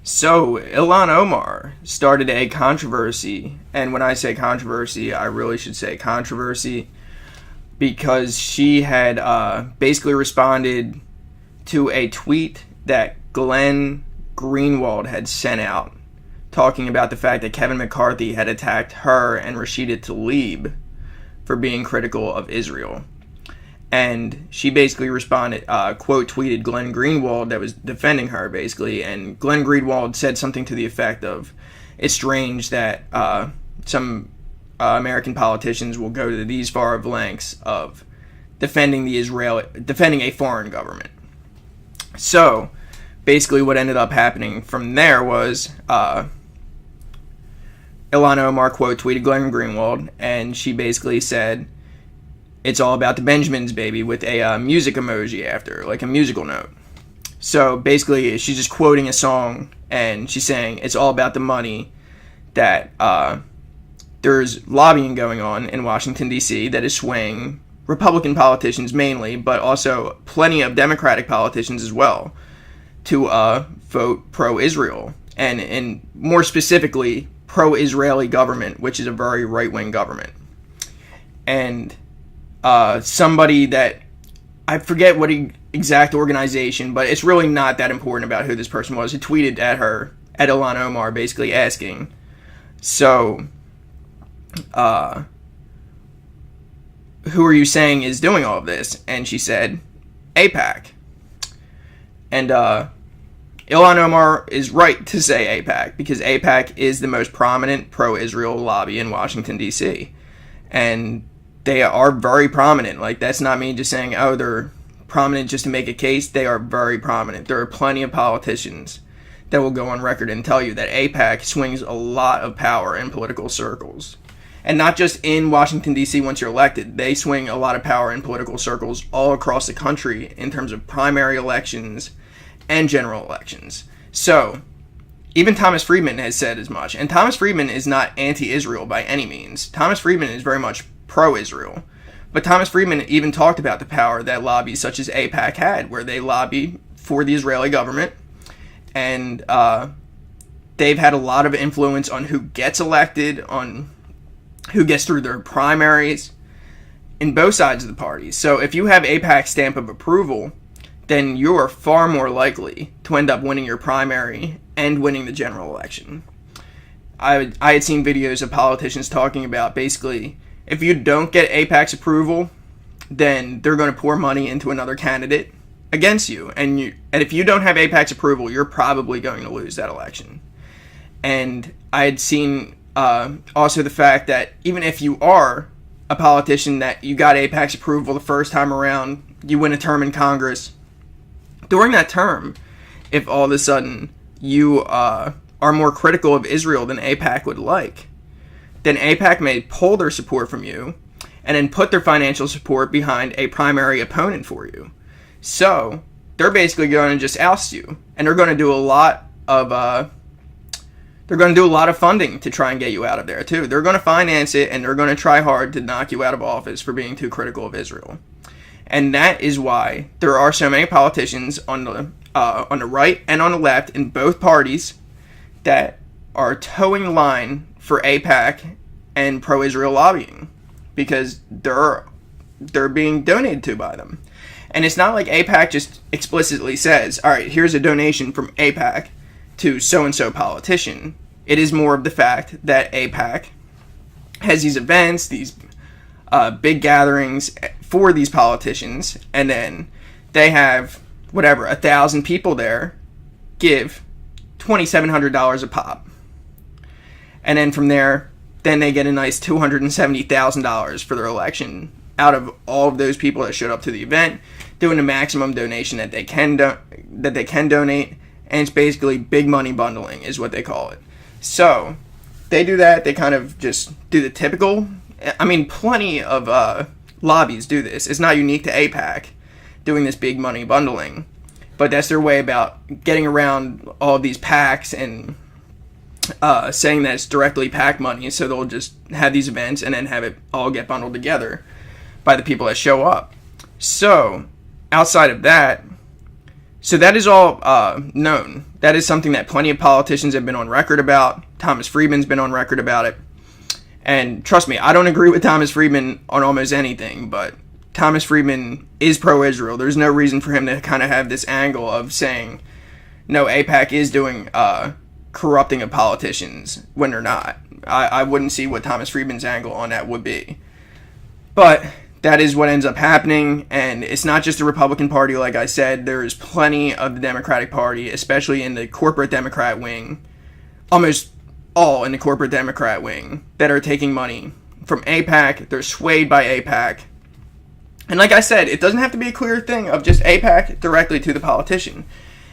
So, Ilhan Omar started a controversy, and when I say controversy, I really should say controversy, because she had basically responded to a tweet that Glenn Greenwald had sent out, talking about the fact that Kevin McCarthy had attacked her and Rashida Tlaib for being critical of Israel. And she basically responded, quote tweeted Glenn Greenwald that was defending her, basically. And Glenn Greenwald said something to the effect of, it's strange that some American politicians will go to these far of lengths of defending a foreign government. So, basically what ended up happening from there was Ilhan Omar quote tweeted Glenn Greenwald, and she basically said, it's all about the Benjamins, baby, with a music emoji after, like a musical note. So basically, she's just quoting a song, and she's saying it's all about the money, that there's lobbying going on in Washington, D.C. that is swaying Republican politicians mainly, but also plenty of Democratic politicians as well, to vote pro-Israel, and more specifically, pro-Israeli government, which is a very right-wing government. And somebody that, I forget what exact organization, but it's really not that important about who this person was, who tweeted at Ilhan Omar, basically asking, so, who are you saying is doing all of this? And she said, AIPAC. And Ilhan Omar is right to say AIPAC, because AIPAC is the most prominent pro-Israel lobby in Washington, D.C. And they are very prominent. Like, that's not me just saying, oh, they're prominent just to make a case. They are very prominent. There are plenty of politicians that will go on record and tell you that AIPAC swings a lot of power in political circles. And not just in Washington, D.C. once you're elected. They swing a lot of power in political circles all across the country in terms of primary elections and general elections. So, even Thomas Friedman has said as much. And Thomas Friedman is not anti-Israel by any means. Thomas Friedman is very much pro-Israel. But Thomas Friedman even talked about the power that lobbies such as AIPAC had, where they lobby for the Israeli government, and they've had a lot of influence on who gets elected, on who gets through their primaries, in both sides of the party. So if you have AIPAC's stamp of approval, then you are far more likely to end up winning your primary and winning the general election. I had seen videos of politicians talking about, basically, if you don't get AIPAC's approval, then they're going to pour money into another candidate against you. And if you don't have AIPAC's approval, you're probably going to lose that election. And I had seen also the fact that even if you are a politician that you got AIPAC's approval the first time around, you win a term in Congress, during that term, if all of a sudden you are more critical of Israel than AIPAC would like, then AIPAC may pull their support from you and then put their financial support behind a primary opponent for you. So they're basically going to just oust you, and they're going to do a lot of funding to try and get you out of there too. They're going to finance it, and they're going to try hard to knock you out of office for being too critical of Israel. And that is why there are so many politicians on the right and on the left in both parties that are towing the line for AIPAC and pro-Israel lobbying, because they're being donated to by them. And it's not like AIPAC just explicitly says, all right, here's a donation from AIPAC to so-and-so politician. It is more of the fact that AIPAC has these events, these big gatherings for these politicians, and then they have, 1,000 people there give $2,700 a pop. And then from there, then they get a nice $270,000 for their election out of all of those people that showed up to the event, doing the maximum donation that they can donate, and it's basically big money bundling is what they call it. So they do that. They kind of just do the typical. I mean, plenty of lobbies do this. It's not unique to AIPAC doing this big money bundling, but that's their way about getting around all of these PACs and saying that it's directly PAC money. So they'll just have these events and then have it all get bundled together by the people that show up. So outside of that, so that is all known. That is something that plenty of politicians have been on record about. Thomas Friedman's been on record about it. And trust me, I don't agree with Thomas Friedman on almost anything, but Thomas Friedman is pro-Israel. There's no reason for him to kind of have this angle of saying, no, AIPAC is doing corrupting of politicians when they're not. I wouldn't see what Thomas Friedman's angle on that would be. But that is what ends up happening, and it's not just the Republican Party, like I said. There's plenty of the Democratic Party, especially in the corporate Democrat wing, almost all in the corporate Democrat wing, that are taking money from AIPAC. They're swayed by AIPAC. And like I said, it doesn't have to be a clear thing of just AIPAC directly to the politician.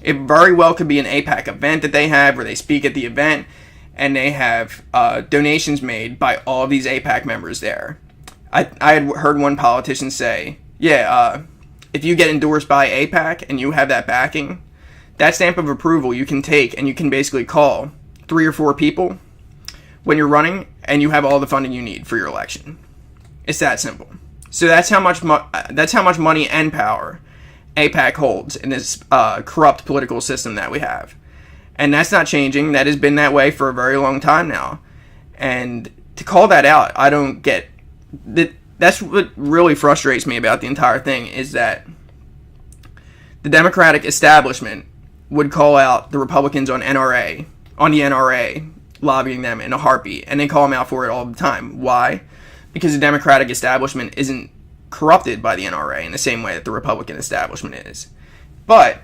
It very well could be an AIPAC event that they have, where they speak at the event, and they have donations made by all of these AIPAC members there. I had heard one politician say, if you get endorsed by AIPAC and you have that backing, that stamp of approval you can take and you can basically call 3 or 4 people when you're running, and you have all the funding you need for your election. It's that simple. So that's how much money and power AIPAC holds in this corrupt political system that we have. And that's not changing. That has been that way for a very long time now. And to call that out, I don't get... That's what really frustrates me about the entire thing, is that the Democratic establishment would call out the Republicans on the NRA, lobbying them in a heartbeat, and they call them out for it all the time. Why? Because the Democratic establishment isn't corrupted by the NRA in the same way that the Republican establishment is. But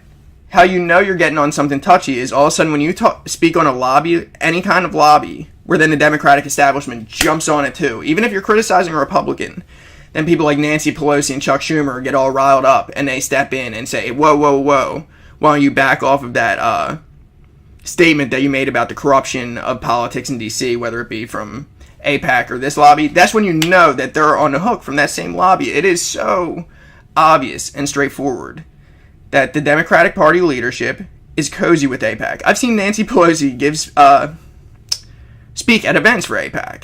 how you know you're getting on something touchy is all of a sudden when you speak on a lobby, any kind of lobby, where then the Democratic establishment jumps on it too. Even if you're criticizing a Republican, then people like Nancy Pelosi and Chuck Schumer get all riled up, and they step in and say, whoa, why don't you back off of that statement that you made about the corruption of politics in D.C., whether it be from AIPAC or this lobby. That's when you know that they're on the hook from that same lobby. It is so obvious and straightforward that the Democratic Party leadership is cozy with AIPAC. I've seen Nancy Pelosi speak at events for AIPAC.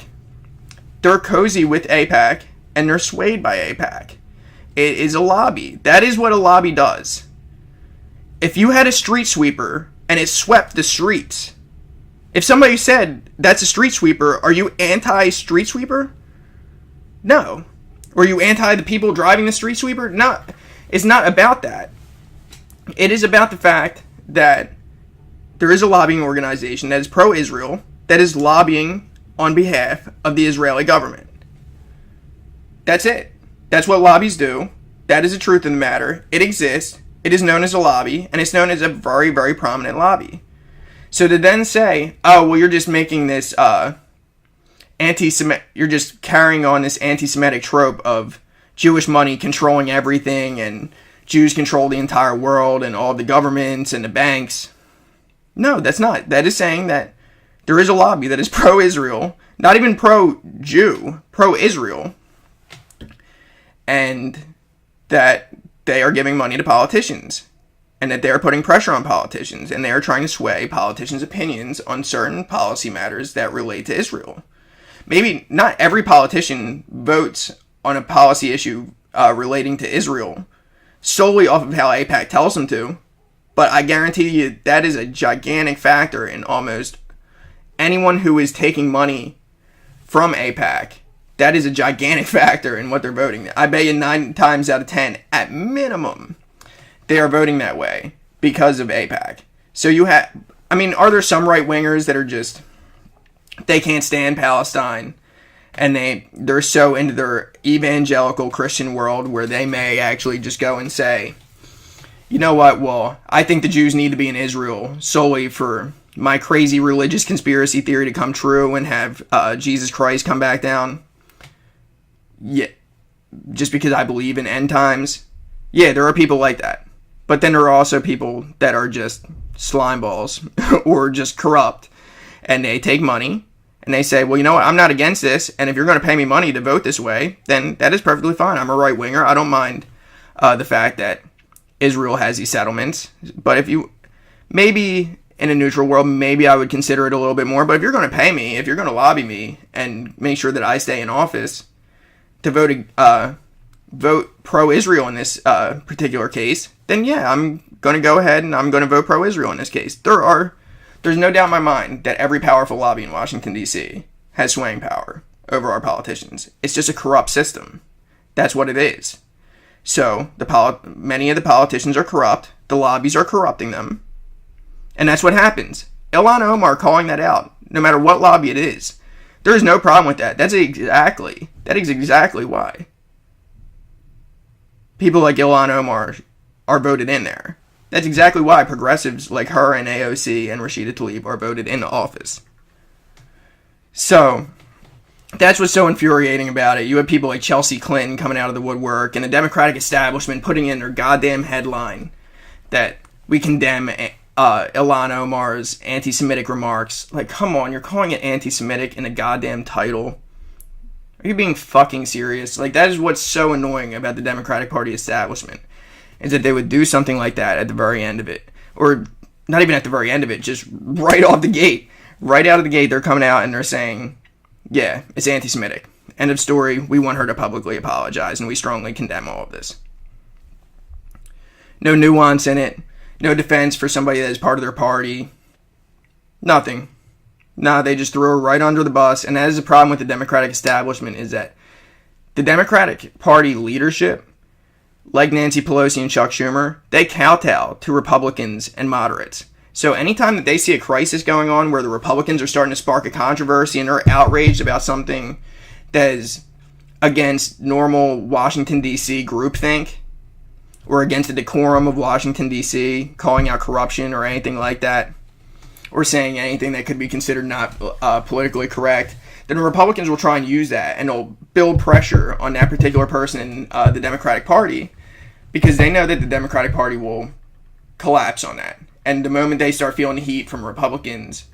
They're cozy with AIPAC, and they're swayed by AIPAC. It is a lobby. That is what a lobby does. If you had a street sweeper and it swept the streets, if somebody said, that's a street sweeper, are you anti-street sweeper? No. Or are you anti the people driving the street sweeper? No. It's not about that. It is about the fact that there is a lobbying organization that is pro-Israel, that is lobbying on behalf of the Israeli government. That's it. That's what lobbies do. That is the truth of the matter. It exists. It is known as a lobby, and it's known as a very, very prominent lobby. So to then say, oh, well, you're just making this you're just carrying on this anti-Semitic trope of Jewish money controlling everything, and Jews control the entire world and all the governments and the banks. No, that's not. That is saying that there is a lobby that is pro-Israel, not even pro-Jew, pro-Israel, and that they are giving money to politicians, and that they are putting pressure on politicians, and they are trying to sway politicians' opinions on certain policy matters that relate to Israel. Maybe not every politician votes on a policy issue relating to Israel solely off of how AIPAC tells them to, but I guarantee you that is a gigantic factor in almost anyone who is taking money from AIPAC. That is a gigantic factor in what they're voting. I bet you 9 times out of 10, at minimum, they are voting that way because of AIPAC. So are there some right-wingers that are just, they can't stand Palestine, and they're so into their evangelical Christian world where they may actually just go and say, you know what, well, I think the Jews need to be in Israel solely for my crazy religious conspiracy theory to come true and have Jesus Christ come back down. Yeah, just because I believe in end times. Yeah, there are people like that. But then there are also people that are just slime balls or just corrupt. And they take money and they say, well, you know what, I'm not against this. And if you're going to pay me money to vote this way, then that is perfectly fine. I'm a right winger. I don't mind the fact that Israel has these settlements. But if you, maybe in a neutral world, maybe I would consider it a little bit more. But if you're going to pay me, if you're going to lobby me and make sure that I stay in office to vote pro-Israel in this particular case, then yeah, I'm going to go ahead and I'm going to vote pro-Israel in this case. There's no doubt in my mind that every powerful lobby in Washington, D.C. has swaying power over our politicians. It's just a corrupt system. That's what it is. So, many of the politicians are corrupt. The lobbies are corrupting them. And that's what happens. Ilhan Omar calling that out, no matter what lobby it is. There is no problem with that. That is exactly why people like Ilhan Omar are voted in there. That's exactly why progressives like her and AOC and Rashida Tlaib are voted into office. So, that's what's so infuriating about it. You have people like Chelsea Clinton coming out of the woodwork and the Democratic establishment putting in their goddamn headline that we condemn Ilhan Omar's anti-Semitic remarks. Like, come on, you're calling it anti-Semitic in a goddamn title. Are you being fucking serious? Like, that is what's so annoying about the Democratic Party establishment, is that they would do something like that at the very end of it. Or not even at the very end of it, just right off the gate. Right out of the gate, they're coming out and they're saying, yeah, it's anti-Semitic. End of story. We want her to publicly apologize, and we strongly condemn all of this. No nuance in it. No defense for somebody that is part of their party. Nothing. Nah, they just threw her right under the bus, and that is the problem with the Democratic establishment, is that the Democratic Party leadership, like Nancy Pelosi and Chuck Schumer, they kowtow to Republicans and moderates. So anytime that they see a crisis going on where the Republicans are starting to spark a controversy and they're outraged about something that is against normal Washington, D.C. groupthink, or against the decorum of Washington, D.C., calling out corruption or anything like that, or saying anything that could be considered not politically correct, then the Republicans will try and use that, and they'll build pressure on that particular person in the Democratic Party, because they know that the Democratic Party will collapse on that. And the moment they start feeling the heat from Republicans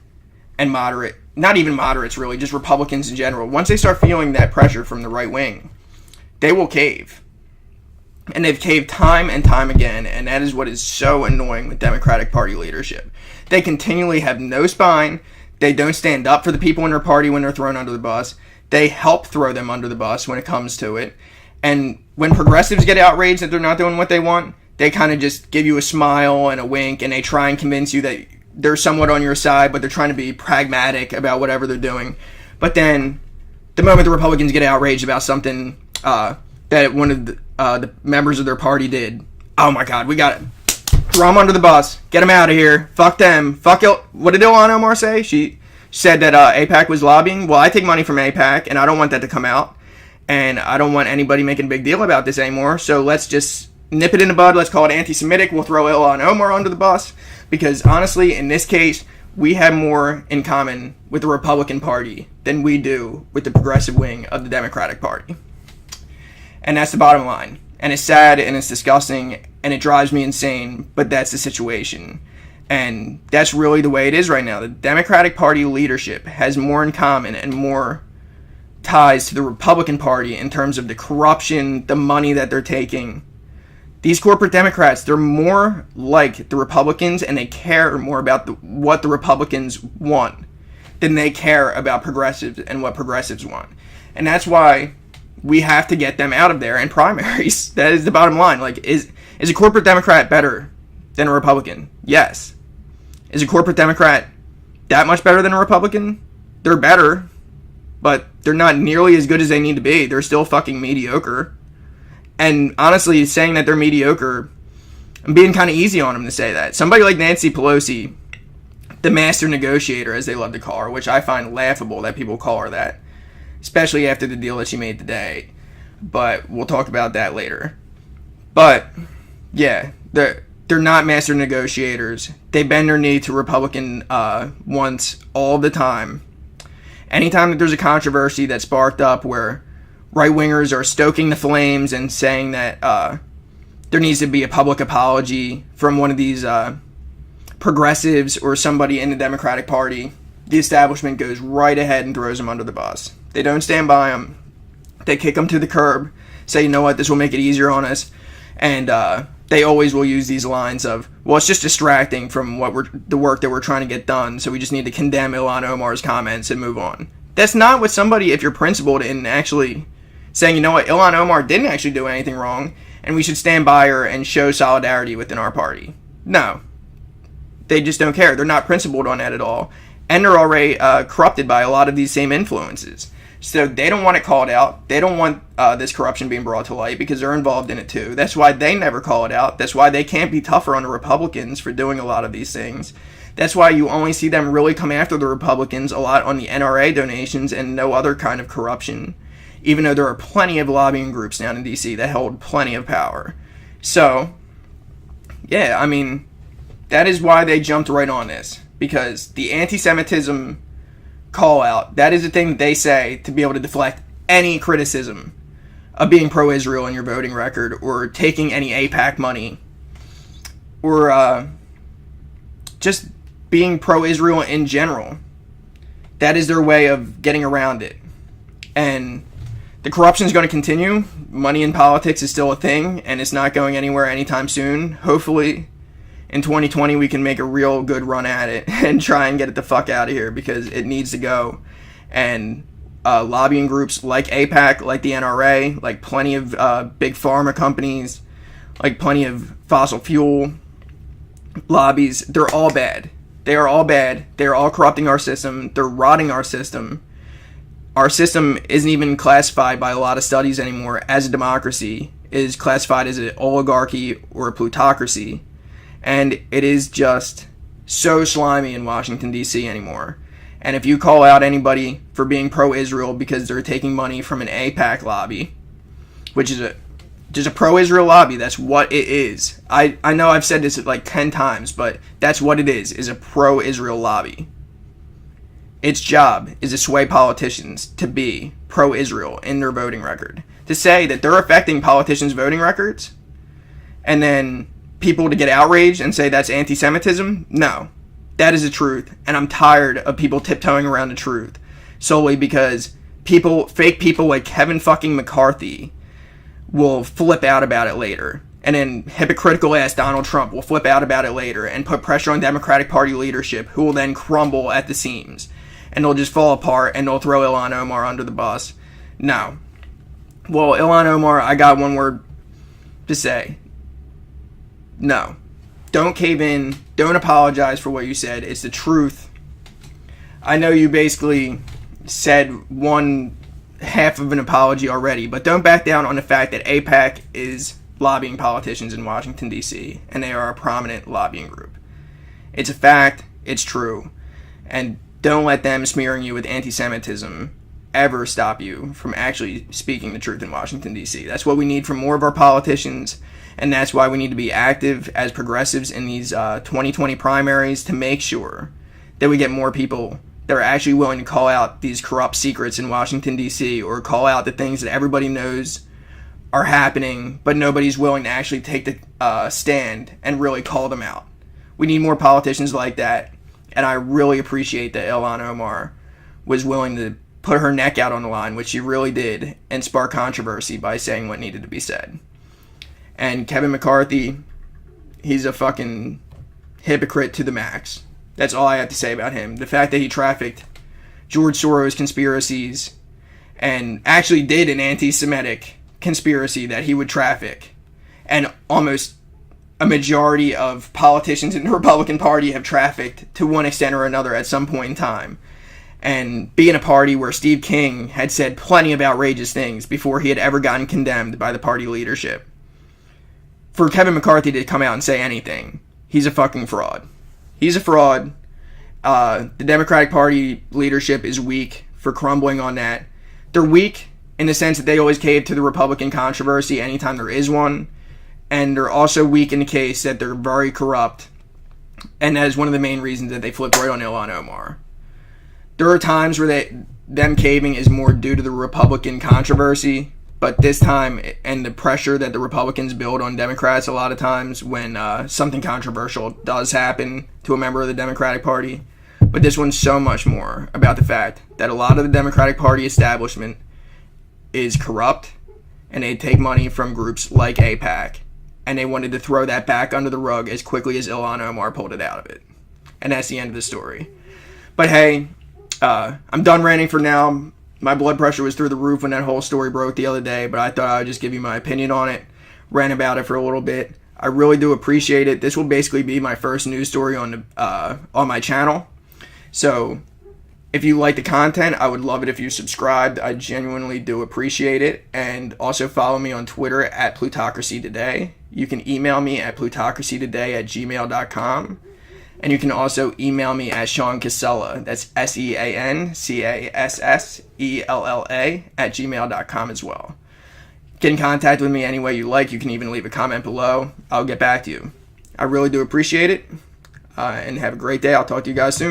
and not even moderates really, just Republicans in general, once they start feeling that pressure from the right wing, they will cave. And they've caved time and time again, and that is what is so annoying with Democratic Party leadership. They continually have no spine. They don't stand up for the people in their party when they're thrown under the bus. They help throw them under the bus when it comes to it. And when progressives get outraged that they're not doing what they want, they kind of just give you a smile and a wink, and they try and convince you that they're somewhat on your side, but they're trying to be pragmatic about whatever they're doing. But then, the moment the Republicans get outraged about something that one of the members of their party did, oh my god, we got to throw them under the bus, get them out of here, fuck them, what did Ilhan Omar say? She said that AIPAC was lobbying. Well, I take money from AIPAC, and I don't want that to come out, and I don't want anybody making a big deal about this anymore, so let's just nip it in the bud. Let's call it anti-Semitic. We'll throw Ilhan Omar under the bus, because honestly, in this case, we have more in common with the Republican Party than we do with the progressive wing of the Democratic Party. And that's the bottom line. And it's sad, and it's disgusting, and it drives me insane, but that's the situation. And that's really the way it is right now. The Democratic Party leadership has more in common and more ties to the Republican Party in terms of the corruption, the money that they're taking. These corporate Democrats, they're more like the Republicans, and they care more about what the Republicans want than they care about progressives and what progressives want. And that's why we have to get them out of there in primaries. That is the bottom line. Like, is a corporate Democrat better than a Republican? Yes. Is a corporate Democrat that much better than a Republican? They're better, but they're not nearly as good as they need to be. They're still fucking mediocre. And honestly, saying that they're mediocre, I'm being kind of easy on them to say that. Somebody like Nancy Pelosi, the master negotiator, as they love to call her, which I find laughable that people call her that, especially after the deal that she made today. But we'll talk about that later. But, yeah, they're not master negotiators. They bend their knee to Republican wants all the time. Anytime that there's a controversy that's sparked up where right-wingers are stoking the flames and saying that there needs to be a public apology from one of these progressives or somebody in the Democratic Party, the establishment goes right ahead and throws them under the bus. They don't stand by them. They kick them to the curb, say, you know what, this will make it easier on us. And they always will use these lines of, well, it's just distracting from the work that we're trying to get done, so we just need to condemn Ilhan Omar's comments and move on. That's not what somebody, if you're principled in actually saying, you know what, Ilhan Omar didn't actually do anything wrong, and we should stand by her and show solidarity within our party. No. They just don't care. They're not principled on that at all. And they're already corrupted by a lot of these same influences. So they don't want it called out. They don't want this corruption being brought to light because they're involved in it too. That's why they never call it out. That's why they can't be tougher on the Republicans for doing a lot of these things. That's why you only see them really come after the Republicans a lot on the NRA donations and no other kind of corruption. Even though there are plenty of lobbying groups down in D.C. that hold plenty of power. So, yeah, I mean, that is why they jumped right on this. Because the anti-Semitism call out, that is the thing that they say to be able to deflect any criticism of being pro-Israel in your voting record or taking any AIPAC money or just being pro-Israel in general. That is their way of getting around it. And the corruption is going to continue. Money in politics is still a thing, and it's not going anywhere anytime soon. Hopefully in 2020 we can make a real good run at it and try and get it the fuck out of here because it needs to go. And lobbying groups like AIPAC, like the NRA, like plenty of big pharma companies, like plenty of fossil fuel lobbies, they're all bad. They are all bad. They're all corrupting our system. They're rotting our system. Our system isn't even classified by a lot of studies anymore as a democracy. It is classified as an oligarchy or a plutocracy. And it is just so slimy in Washington, D.C. anymore. And if you call out anybody for being pro-Israel because they're taking money from an AIPAC lobby, which is just a pro-Israel lobby, that's what it is. I know I've said this like 10 times, but that's what it is a pro-Israel lobby. Its job is to sway politicians to be pro-Israel in their voting record. To say that they're affecting politicians' voting records, and then people to get outraged and say that's anti-Semitism? No. That is the truth. And I'm tired of people tiptoeing around the truth. Solely because fake people like Kevin fucking McCarthy will flip out about it later. And then hypocritical ass Donald Trump will flip out about it later and put pressure on Democratic Party leadership, who will then crumble at the seams. And they'll just fall apart and they'll throw Ilhan Omar under the bus. No. Well, Ilhan Omar, I got one word to say. No. Don't cave in. Don't apologize for what you said. It's the truth. I know you basically said one half of an apology already, but don't back down on the fact that AIPAC is lobbying politicians in Washington, D.C., and they are a prominent lobbying group. It's a fact. It's true. And don't let them smearing you with anti-Semitism ever stop you from actually speaking the truth in Washington, D.C. That's what we need from more of our politicians, and that's why we need to be active as progressives in these 2020 primaries to make sure that we get more people that are actually willing to call out these corrupt secrets in Washington, D.C., or call out the things that everybody knows are happening, but nobody's willing to actually take the stand and really call them out. We need more politicians like that, and I really appreciate that Ilhan Omar was willing to put her neck out on the line, which she really did, and spark controversy by saying what needed to be said. And Kevin McCarthy, he's a fucking hypocrite to the max. That's all I have to say about him. The fact that he trafficked George Soros conspiracies and actually did an anti-Semitic conspiracy that he would traffic, and almost a majority of politicians in the Republican Party have trafficked to one extent or another at some point in time. And be in a party where Steve King had said plenty of outrageous things before he had ever gotten condemned by the party leadership. For Kevin McCarthy to come out and say anything, he's a fucking fraud. He's a fraud. The Democratic Party leadership is weak for crumbling on that. They're weak in the sense that they always cave to the Republican controversy anytime there is one. And they're also weak in the case that they're very corrupt. And that is one of the main reasons that they flipped right on Ilhan Omar. There are times where them caving is more due to the Republican controversy, but this time, and the pressure that the Republicans build on Democrats a lot of times when something controversial does happen to a member of the Democratic Party. But this one's so much more about the fact that a lot of the Democratic Party establishment is corrupt, and they take money from groups like AIPAC, and they wanted to throw that back under the rug as quickly as Ilhan Omar pulled it out of it. And that's the end of the story. But hey, I'm done ranting for now. My blood pressure was through the roof when that whole story broke the other day, but I thought I would just give you my opinion on it, rant about it for a little bit. I really do appreciate it. This will basically be my first news story on my channel. So if you like the content, I would love it if you subscribed. I genuinely do appreciate it. And also follow me on Twitter at plutocracytoday. You can email me at plutocracytoday@gmail.com. And you can also email me at seancassella, that's SEANCASSELLA @gmail.com as well. Get in contact with me any way you like. You can even leave a comment below. I'll get back to you. I really do appreciate it. And have a great day. I'll talk to you guys soon.